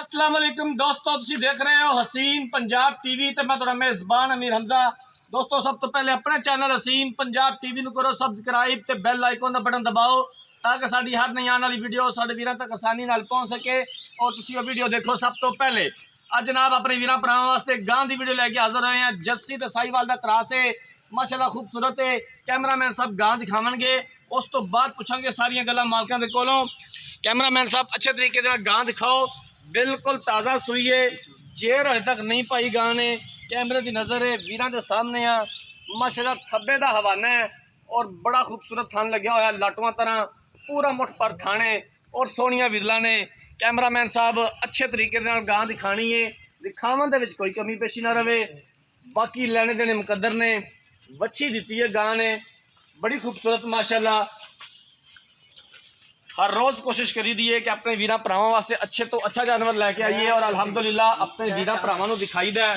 अस्सलाम वालेकुम दोस्तों, तुसीं देख रहे हो हसीन पंजाब टीवी ते मैं तुहाडा मेज़बान अमीर हमजा। दोस्तों, सब तो पहले अपने चैनल हसीन पंजाब टीवी नूं करो सबसक्राइब ते बैल आइकन दा बटन दबाओ ताकि साडी हर नई आने वाली वीडियो साडे वीरां तक आसानी नाल पहुंच सके और तुसीं वो वीडियो देखो सब तो पहले। अज जनाब अपने वीरां भरावां वास्ते गां दी वीडियो लैके हाज़र होए हैं। जस्सी ते साहीवाल दा क्रॉस है, माशाअल्लाह खूबसूरत है। कैमरामैन साहब गां दिखावणगे, उस तो बाद पुछांगे सारियां गल्लां मालकां दे कोलों। कैमरामैन साहब अच्छे तरीके नाल गां दिखाओ। बिल्कुल ताज़ा सूई है, जेर अजे तक नहीं पाई गां ने। कैमरे की नज़र है, वीरां दे सामने आ। माशाअल्लाह थब्बे दा हवाना है और बड़ा खूबसूरत थान लग्या होया लाटुआं तरह, पूरा मुठ पर थाने और सोहणियां विरला ने। कैमरामैन साहब अच्छे तरीके नाल गां दिखानी है, दिखावन दे विच कोई कमी पेशी ना रहे। बाकी लैने देने मुकद्दर ने। वच्छी दिती है गां ने, बड़ी खूबसूरत माशाअल्लाह। हर रोज़ कोशिश करी दी है कि अपने वीरां भरावां वास्ते अच्छे तो अच्छा जानवर लैके आइए और अल्हम्दुलिल्लाह अपने वीरां भरावां नूं दिखाई दा।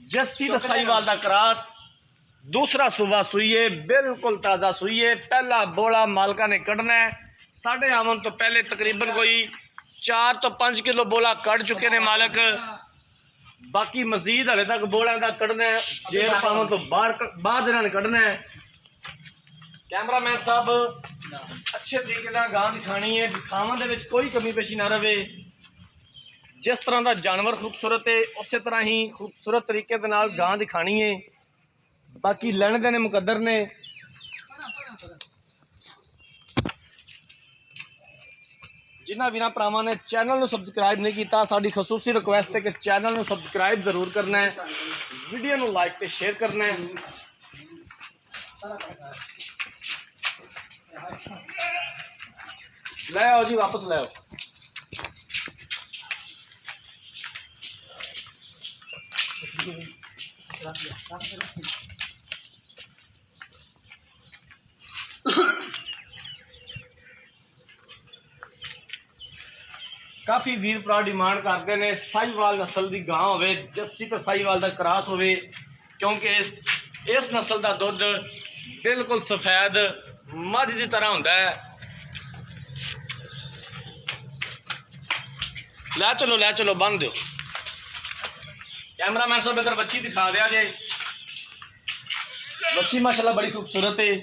जस्सी ते साहीवाल दा क्रॉस दूसरा सूबा सूई है, बिल्कुल ताज़ा सूई है। पहला बोला मालका ने कढ़ना है। साढ़े आवन तो पहले तकरीबन कोई 4 तो 5 किलो बोला कढ़ चुके ने मालक। बाकी मजीद हले तक बोला का कढ़ना है, जेल पावन तो बाद इन्होंने कढ़ना है। कैमरामैन साहब अच्छे तरीके नाल गां दिखानी है, दिखावन दे विच कोई कमी पेशी ना रहे। जिस तरह का जानवर खूबसूरत है उस तरह ही खूबसूरत तरीके दे नाल गां दिखानी है। बाकी लैने देने मुकद्दर ने। जिन्हां वीरां भरावां ने चैनल नूं सबसक्राइब नहीं किया, साडी खसूसी रिक्वेस्ट है कि चैनल नूं सबसक्राइब जरूर करना है, वीडियो नूं लाइक ते शेयर करना है। ले आओ जी, वापस ले आओ। काफ़ी वीर भरा डिमांड करते हैं साहीवाल नस्ल की गां हो, जस्सी तो साहीवाल का क्रॉस हो, क्योंकि इस नस्ल का दुध बिल्कुल सफेद मझ की तरह होंदा है। ले चलो बन दो। कैमरामैन साहब इधर बच्ची दिखा दिया जे। बच्ची माशाल्लाह बड़ी खूबसूरत है।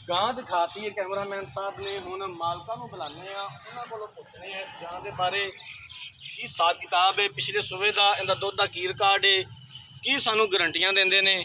गां दिखाती है कैमरामैन साहब ने। हुण मालकां नूं बुलाने उन्हां कोलों पुछने इस गां के बारे की हिसाब किताब है, पिछले सूबे का इहदा दुध का की रिकॉर्ड है, की सानू गारंटियां देंदे ने।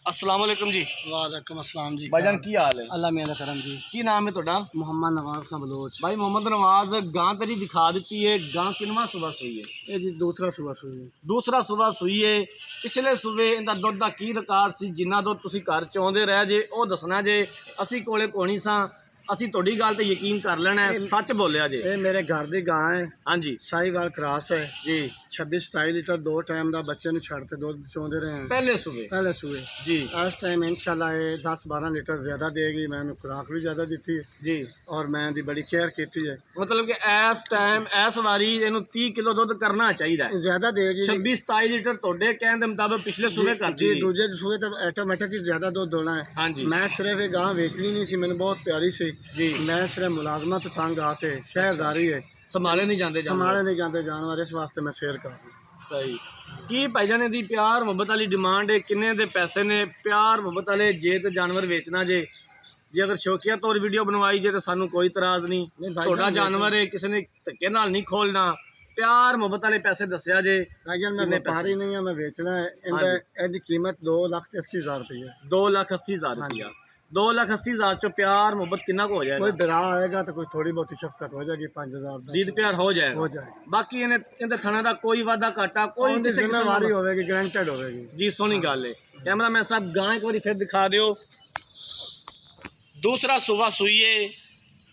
अस्सलाम वालेकुम जी। वालेकुम अस्सलाम जी। भाईजान की हाल है? अल्लाह मेरा करम जी। की नाम है तुहाडा? मोहम्मद नवाज खां बलोच। भाई मोहम्मद नवाज, गां तेरी दिखा दी है, गां किनवा सूबा सूई है? ये जी दूसरा सुबह सुई है। दूसरा सूबा सूई है। पिछले सूबे इहदा दुध का की रिकॉर्ड सी? जिन्ना दुध तुसीं घर चाहुंदे रह जे वो दसना जे। असीं कोले कोनी सां, असीं तुहाडी गल ते यकीन कर लेना है, सच बोलिया जे। ये मेरे घर की गां है। हाँ जी साहीवाल क्रॉस है जी। 26-27 लीटर दो टाइम का बच्चे ने छड़ते दूध चौंदे रहे हैं पहले सूबे पहले सुबह जी इस टाइम इंशाल्लाह ये 10-12 लीटर ज़्यादा देगी। मैंने खुराक भी ज़्यादा दी है जी। और मैं दी बड़ी केयर की है। मतलब कि इस टाइम इस वारी इहनूं 30 किलो दुध करना चाहिए। ज़्यादा देगी 26-27 लीटर तुहाडे कहण दे मुताबिक पिछले सूबे कर जी। दी। दूजे सूबे तो ऑटोमेटिक ही ज़्यादा दूध दोना है। हाँ जी मैं सिर्फ ये गां बेचनी नहीं सी, मैंने बहुत प्यारी सी जी। मैं सिर्फ मुलाजमत तंग आते शहरदारी है, संभाले नहीं जाते संभाले नहीं जाते जानवर, इस वास्ते मैं शेयर कर रहा हूं। सही। की भाईजान दी प्यार मुहब्बत वाली डिमांड है, किन्ने दे पैसे ने? प्यार मुहब्बत वाले जे तो जानवर बेचना जे, जे अगर शौकिया तौर वीडियो बनवाई जे तो सानू कोई इतराज नहीं। थोड़ा जानवर है, किसी ने धक्के नाल नहीं खोलना। प्यार मुहब्बत वाले पैसे दसिया जे। भाईजान मैं व्यापारी नहीं है, मैं बेचना है। इनकी कीमत 2,80,000 रुपये। 2,80,000 रुपया। 2,80,000 चो प्यार मुहब्बत कितना को हो जाएगा? कोई बिरा आएगा तो कोई थोड़ी बहुत शफकत हो जाएगी, 5,000 दीद प्यार हो जाएगा। हो जाएगी। बाकी इन्हें थाने का कोई वादा घाटा कोई जिम्मेवारी होगी, गारंटेड होगी जी। सोहनी गल है। कैमरामैन साहब गां एक बार फिर दिखा दियो। दूसरा सूबा सूई है।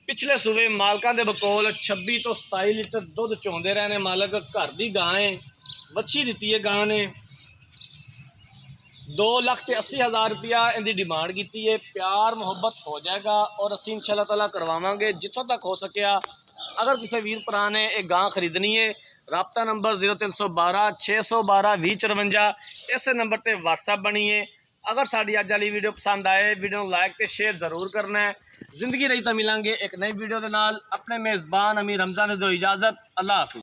पिछले सूबे मालकां दे बकोल 26 तो 27 लीटर दुध चौंदे रहे ने मालक। घर की गां है, वच्छी दी है गां ने। 2,80,000 रुपया इनकी डिमांड की है। प्यार मुहब्बत हो जाएगा और असीं इंशाअल्लाह ताला करवावांगे जिथों तक हो सकिया। अगर किसी वीर भरा ने एक गां खरीदनी है राबता नंबर 0312 612 2054 इस नंबर पर व्हाट्सएप बनी है। अगर साड़ी अज वाली वीडियो पसंद आए वीडियो लाइक तो शेयर जरूर करना है। जिंदगी रही तो मिलेंगे एक नई वीडियो के नाल। अपने मेज़बान अमीर हमजा ने दो इजाज़त। अल्लाह हाफिज़।